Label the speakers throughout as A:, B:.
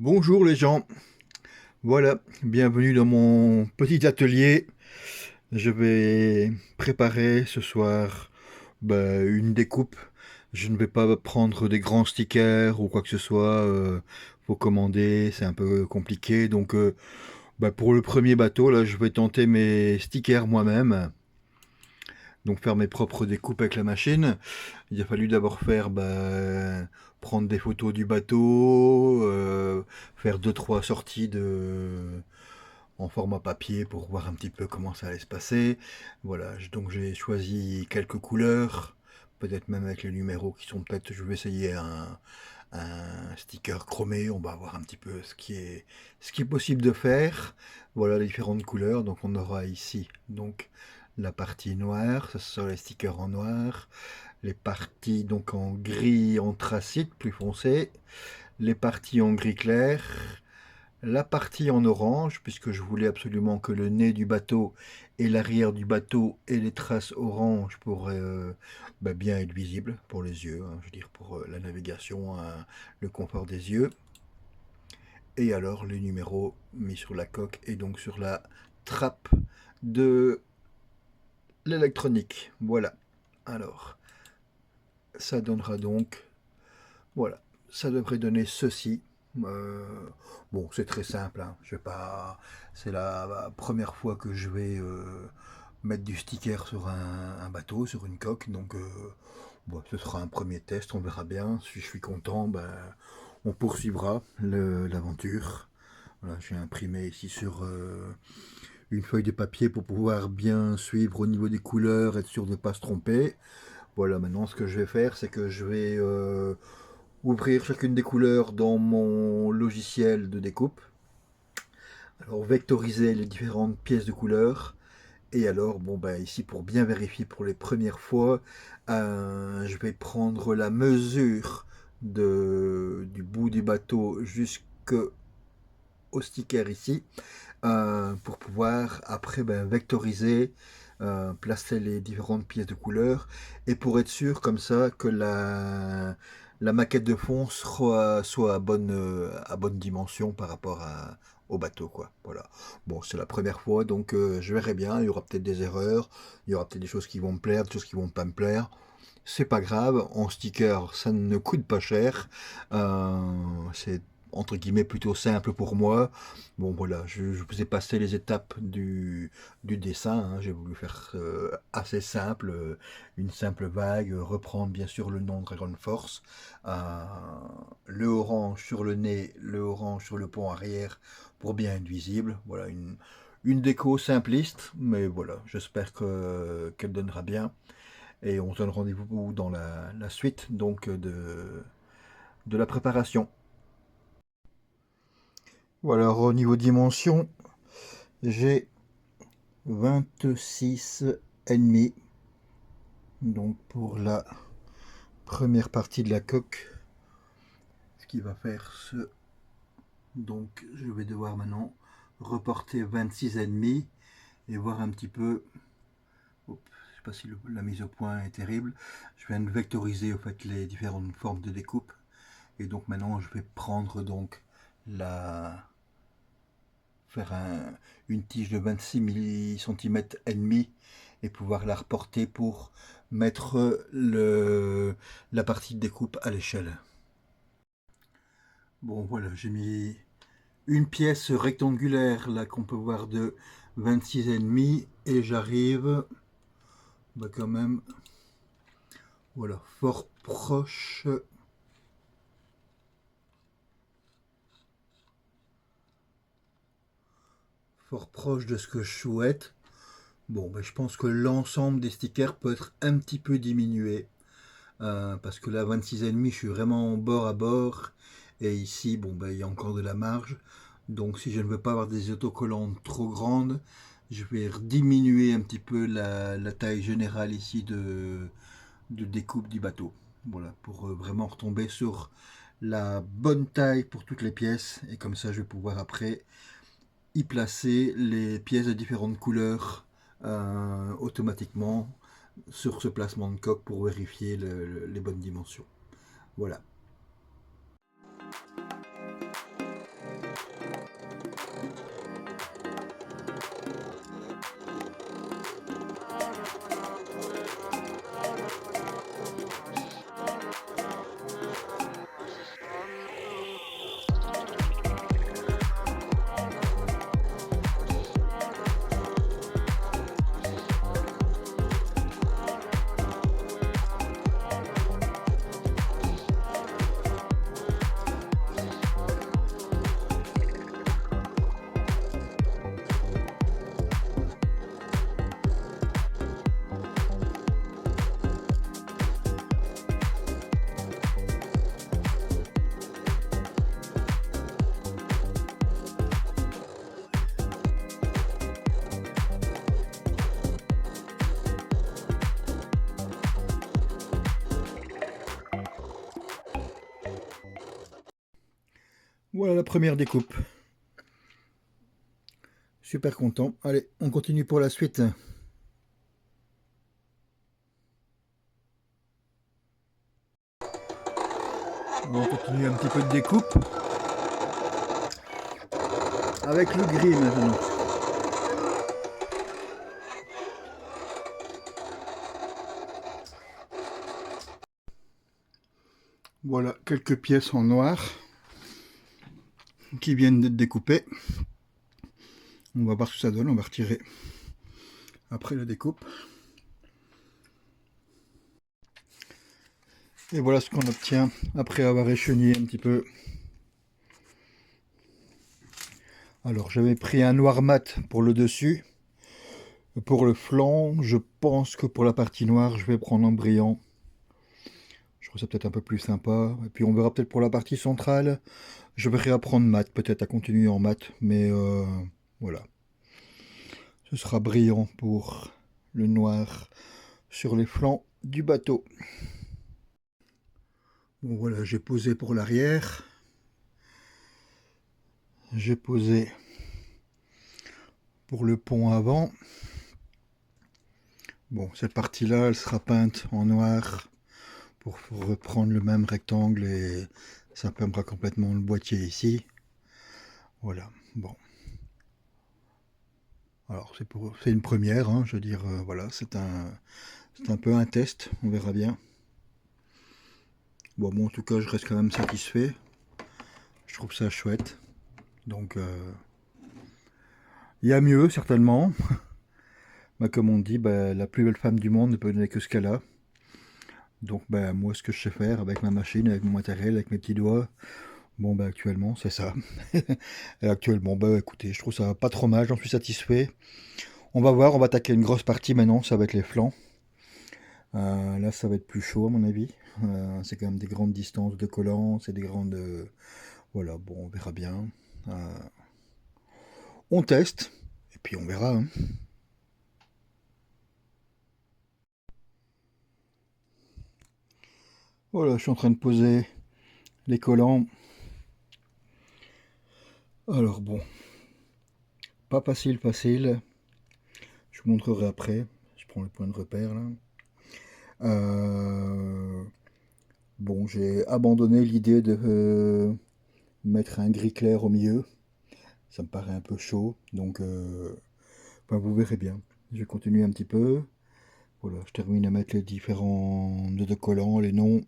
A: Bonjour les gens, voilà, bienvenue dans mon petit atelier. Je vais préparer ce soir une découpe. Je ne vais pas prendre des grands stickers ou quoi que ce soit. Faut commander, c'est un peu compliqué. Donc pour le premier bateau, là, je vais tenter mes stickers moi-même. Donc faire mes propres découpes avec la machine. Il a fallu d'abord prendre des photos du bateau, faire deux trois sorties en format papier pour voir un petit peu comment ça allait se passer. Voilà, donc j'ai choisi quelques couleurs, peut-être même avec les numéros qui sont peut-être, je vais essayer un sticker chromé, on va voir un petit peu ce qui est possible de faire. Voilà les différentes couleurs, donc on aura ici donc la partie noire, ce sont les stickers en noir, les parties donc en gris anthracite plus foncé, les parties en gris clair, la partie en orange, puisque je voulais absolument que le nez du bateau et l'arrière du bateau et les traces orange pourraient bien être visibles pour les yeux, hein, je veux dire pour la navigation, hein, le confort des yeux. Et alors les numéros mis sur la coque et donc sur la trappe de l'électronique. Voilà. Alors, ça donnera donc, voilà, ça devrait donner ceci. Euh, bon, c'est très simple, hein. Je vais pas, c'est la première fois que je vais mettre du sticker sur un bateau, sur une coque, donc bon, ce sera un premier test, on verra bien. Si je suis content, on poursuivra l'aventure. Voilà, j'ai imprimé ici sur une feuille de papier pour pouvoir bien suivre au niveau des couleurs, être sûr de ne pas se tromper. Voilà, maintenant ce que je vais faire, c'est que je vais ouvrir chacune des couleurs dans mon logiciel de découpe. Alors vectoriser les différentes pièces de couleurs. Et alors, ici pour bien vérifier pour les premières fois, je vais prendre la mesure du bout du bateau jusqu'au sticker ici, pour pouvoir après vectoriser, placer les différentes pièces de couleur et pour être sûr comme ça que la maquette de fond soit à bonne dimension par rapport au bateau, quoi. Voilà. Bon, c'est la première fois, donc je verrai bien. Il y aura peut-être des erreurs, il y aura peut-être des choses qui vont me plaire, des choses qui vont pas me plaire. C'est pas grave, en sticker, ça ne coûte pas cher. C'est entre guillemets plutôt simple pour moi. Bon voilà, je vous ai passé les étapes du dessin, hein. J'ai voulu faire assez simple, une simple vague, reprendre bien sûr le nom de Dragon Force, euh, le orange sur le nez, le orange sur le pont arrière pour bien être visible. Voilà, une déco simpliste, mais voilà, j'espère qu'elle donnera bien. Et on se donne rendez-vous dans la suite donc de la préparation. Voilà, alors, au niveau dimension, j'ai 26,5. Donc pour la première partie de la coque, ce qui va faire ce. Donc je vais devoir maintenant reporter 26,5 et voir un petit peu. Oups, je ne sais pas si la mise au point est terrible. Je viens de vectoriser au fait les différentes formes de découpe. Et donc maintenant je vais prendre donc la faire une tige de 26 cm et demi et pouvoir la reporter pour mettre la partie de découpe à l'échelle. Bon voilà, j'ai mis une pièce rectangulaire là qu'on peut voir de 26,5 et j'arrive quand même voilà fort proche de ce que je souhaite. Bon, je pense que l'ensemble des stickers peut être un petit peu diminué. Parce que là, 26,5, je suis vraiment bord à bord. Et ici, il y a encore de la marge. Donc, si je ne veux pas avoir des autocollantes trop grandes, je vais diminuer un petit peu la taille générale ici de découpe du bateau. Voilà, pour vraiment retomber sur la bonne taille pour toutes les pièces. Et comme ça, je vais pouvoir après y placer les pièces de différentes couleurs automatiquement sur ce placement de coque pour vérifier les bonnes dimensions. Voilà. Voilà la première découpe. Super content. Allez, on continue pour la suite. On continue un petit peu de découpe. Avec le gris maintenant. Voilà quelques pièces en noir qui viennent d'être découpées. On va voir ce que ça donne, on va retirer après la découpe. Et voilà ce qu'on obtient après avoir échenillé un petit peu. Alors j'avais pris un noir mat pour le dessus. Pour le flanc, je pense que pour la partie noire, je vais prendre un brillant. Je trouve ça peut-être un peu plus sympa. Et puis on verra peut-être pour la partie centrale. Je vais réapprendre mat, peut-être à continuer en mat. Mais voilà. Ce sera brillant pour le noir sur les flancs du bateau. Bon voilà, j'ai posé pour l'arrière. J'ai posé pour le pont avant. Bon, cette partie-là, elle sera peinte en noir pour reprendre le même rectangle et ça peindra complètement le boîtier ici. Voilà, bon. Alors c'est une première, hein, je veux dire, voilà, c'est un peu un test, on verra bien. Bon, moi en tout cas, je reste quand même satisfait. Je trouve ça chouette. Donc, il y a mieux, certainement. Bah, comme on dit, bah, la plus belle femme du monde ne peut donner que ce qu'elle a. Donc, bah, moi, ce que je sais faire avec ma machine, avec mon matériel, avec mes petits doigts, bon, bah, actuellement, c'est ça. Et actuellement, bah, écoutez, je trouve ça pas trop mal, j'en suis satisfait. On va voir, on va attaquer une grosse partie maintenant, ça va être les flancs. Là, ça va être plus chaud, à mon avis. C'est quand même des grandes distances de collants, c'est des grandes... voilà, bon, on verra bien. On teste, et puis on verra, hein. Voilà, je suis en train de poser les collants. Alors bon, pas facile, facile. Je vous montrerai après. Je prends le point de repère là. Bon, j'ai abandonné l'idée de mettre un gris clair au milieu. Ça me paraît un peu chaud, donc enfin, vous verrez bien. Je vais continuer un petit peu. Voilà, je termine à mettre les différents autocollants, les noms,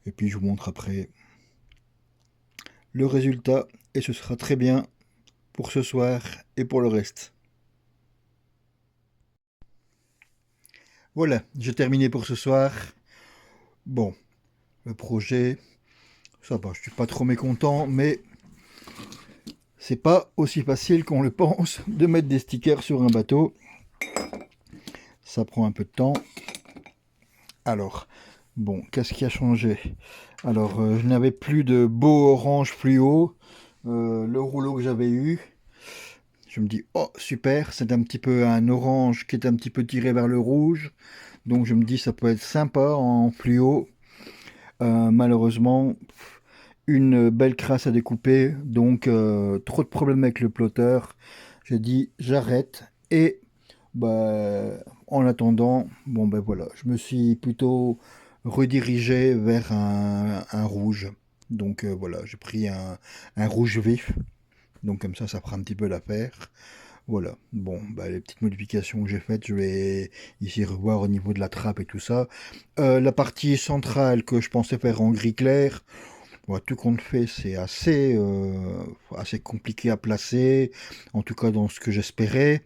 A: et puis je vous montre après le résultat, et ce sera très bien pour ce soir et pour le reste. Voilà, j'ai terminé pour ce soir. Bon, le projet, ça va, je suis pas trop mécontent, mais c'est pas aussi facile qu'on le pense de mettre des stickers sur un bateau. Ça prend un peu de temps. Alors, bon, qu'est-ce qui a changé? Alors, je n'avais plus de beau orange fluo. Le rouleau que j'avais eu, je me dis, oh super, c'est un petit peu un orange qui est un petit peu tiré vers le rouge. Donc je me dis, ça peut être sympa en fluo. Malheureusement, une belle crasse à découper, donc trop de problèmes avec le plotter. J'ai dit j'arrête et bah, en attendant, bon ben voilà, je me suis plutôt redirigé vers un rouge. Donc voilà, j'ai pris un rouge vif, donc comme ça fera un petit peu l'affaire. Voilà, bon, bah, les petites modifications que j'ai faites, je vais ici revoir au niveau de la trappe et tout ça. La partie centrale que je pensais faire en gris clair, bon, tout compte fait, c'est assez compliqué à placer, en tout cas dans ce que j'espérais,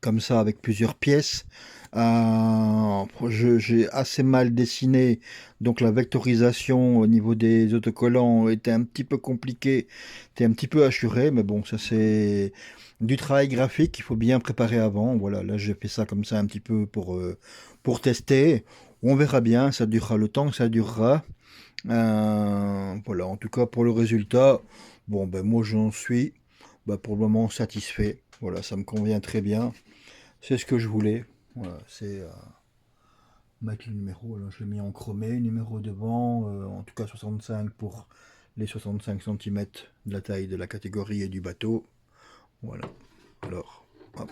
A: comme ça avec plusieurs pièces. J'ai assez mal dessiné, donc la vectorisation au niveau des autocollants était un petit peu compliquée, était un petit peu assurée, mais bon, ça c'est du travail graphique, il faut bien préparer avant. Voilà, là j'ai fait ça comme ça un petit peu pour tester. On verra bien, ça durera le temps que ça durera. Voilà, en tout cas pour le résultat, bon ben moi j'en suis pour le moment satisfait. Voilà, ça me convient très bien. C'est ce que je voulais. Voilà, c'est mettre le numéro. Alors je l'ai mis en chromé, numéro devant, en tout cas 65 pour les 65 cm de la taille de la catégorie et du bateau. Voilà. Alors, hop.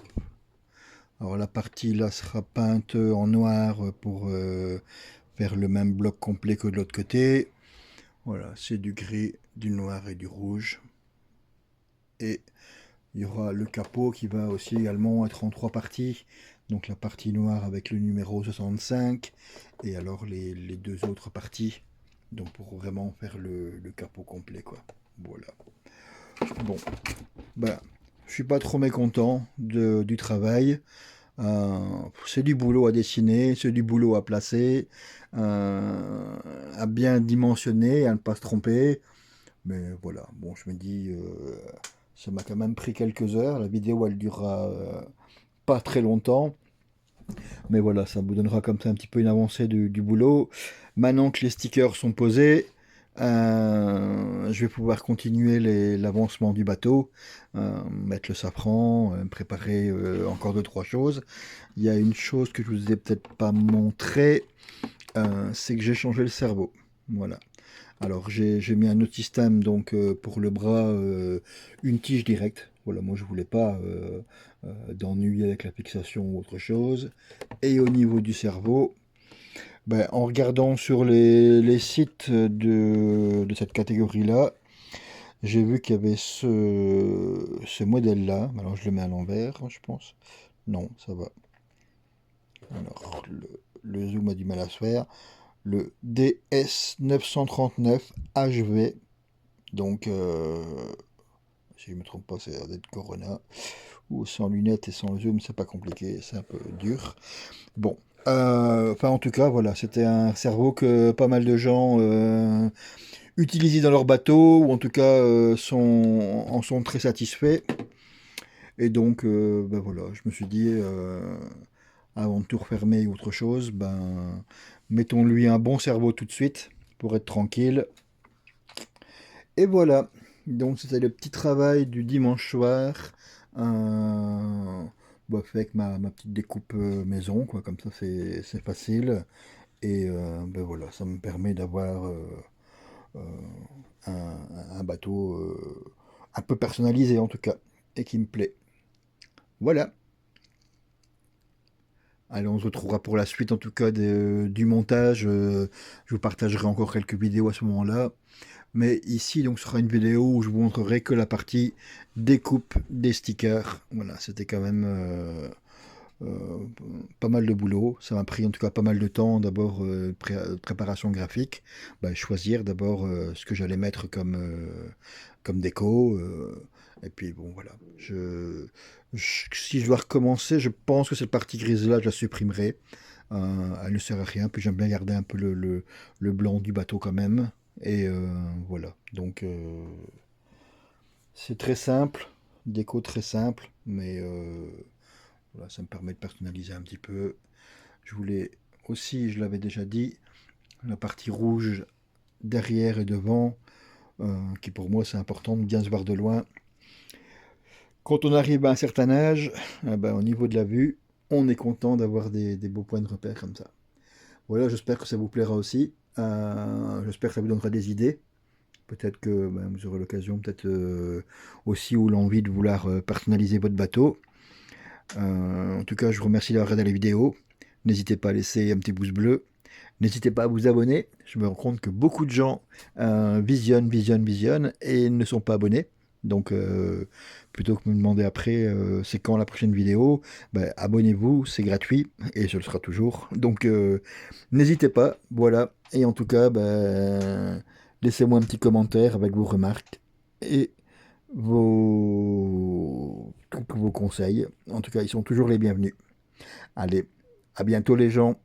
A: Alors la partie là sera peinte en noir pour faire le même bloc complet que de l'autre côté. Voilà, c'est du gris, du noir et du rouge. Et il y aura le capot qui va aussi également être en 3 parties. Donc la partie noire avec le numéro 65 et alors les 2 autres parties. Donc pour vraiment faire le capot complet quoi. Voilà. Bon, ben, je suis pas trop mécontent du travail. C'est du boulot à dessiner, c'est du boulot à placer, à bien dimensionner, à ne pas se tromper. Mais voilà, bon, je me dis, ça m'a quand même pris quelques heures. La vidéo, elle durera pas très longtemps. Mais voilà, ça vous donnera comme ça un petit peu une avancée du boulot. Maintenant que les stickers sont posés, je vais pouvoir continuer l'avancement du bateau, mettre le safran, préparer encore 2-3 choses. Il y a une chose que je vous ai peut-être pas montré, c'est que j'ai changé le cerveau. Voilà. Alors j'ai mis un autre système donc pour le bras, une tige directe. Voilà, moi je voulais pas d'ennui avec la fixation ou autre chose. Et au niveau du cerveau, ben, en regardant sur les sites de cette catégorie-là, j'ai vu qu'il y avait ce modèle-là. Alors je le mets à l'envers, je pense. Non, ça va. Alors le zoom a du mal à se faire. Le DS939 HV. Donc, si je ne me trompe pas, c'est d'être Corona. Ou sans lunettes et sans zoom, c'est pas compliqué, c'est un peu dur. Bon, enfin en tout cas, voilà, c'était un cerveau que pas mal de gens utilisent dans leur bateau, ou en tout cas en sont très satisfaits. Et donc, ben voilà, je me suis dit, avant de tout refermer ou autre chose, ben, mettons-lui un bon cerveau tout de suite, pour être tranquille. Et voilà, donc c'était le petit travail du dimanche soir, bah, fait avec ma petite découpe maison, quoi, comme ça c'est facile. Et ben voilà, ça me permet d'avoir euh, un, un bateau un peu personnalisé en tout cas, et qui me plaît. Voilà, allez, on se retrouvera pour la suite en tout cas du montage. Je vous partagerai encore quelques vidéos à ce moment-là. Mais ici, donc, ce sera une vidéo où je vous montrerai que la partie découpe des stickers. Voilà, c'était quand même euh, pas mal de boulot. Ça m'a pris en tout cas pas mal de temps. D'abord, préparation graphique. Bah, choisir d'abord ce que j'allais mettre comme déco. Et puis, bon, voilà. Si je dois recommencer, je pense que cette partie grise-là, je la supprimerai. Elle ne sert à rien. Puis j'aime bien garder un peu le blanc du bateau quand même. Et voilà, donc c'est très simple, déco très simple, mais voilà, ça me permet de personnaliser un petit peu. Je voulais aussi, je l'avais déjà dit, la partie rouge derrière et devant, qui pour moi c'est important de bien se voir de loin. Quand on arrive à un certain âge, ben, au niveau de la vue, on est content d'avoir des beaux points de repère comme ça. Voilà, j'espère que ça vous plaira aussi. J'espère que ça vous donnera des idées. Peut-être que ben, vous aurez l'occasion, peut-être aussi ou l'envie de vouloir personnaliser votre bateau. En tout cas, je vous remercie d'avoir regardé la vidéo. N'hésitez pas à laisser un petit pouce bleu. N'hésitez pas à vous abonner. Je me rends compte que beaucoup de gens visionnent et ne sont pas abonnés. Donc, plutôt que de me demander après c'est quand la prochaine vidéo, ben, abonnez-vous, c'est gratuit et ce le sera toujours. Donc, n'hésitez pas. Voilà. Et en tout cas, ben, laissez-moi un petit commentaire avec vos remarques et tous vos conseils. En tout cas, ils sont toujours les bienvenus. Allez, à bientôt les gens.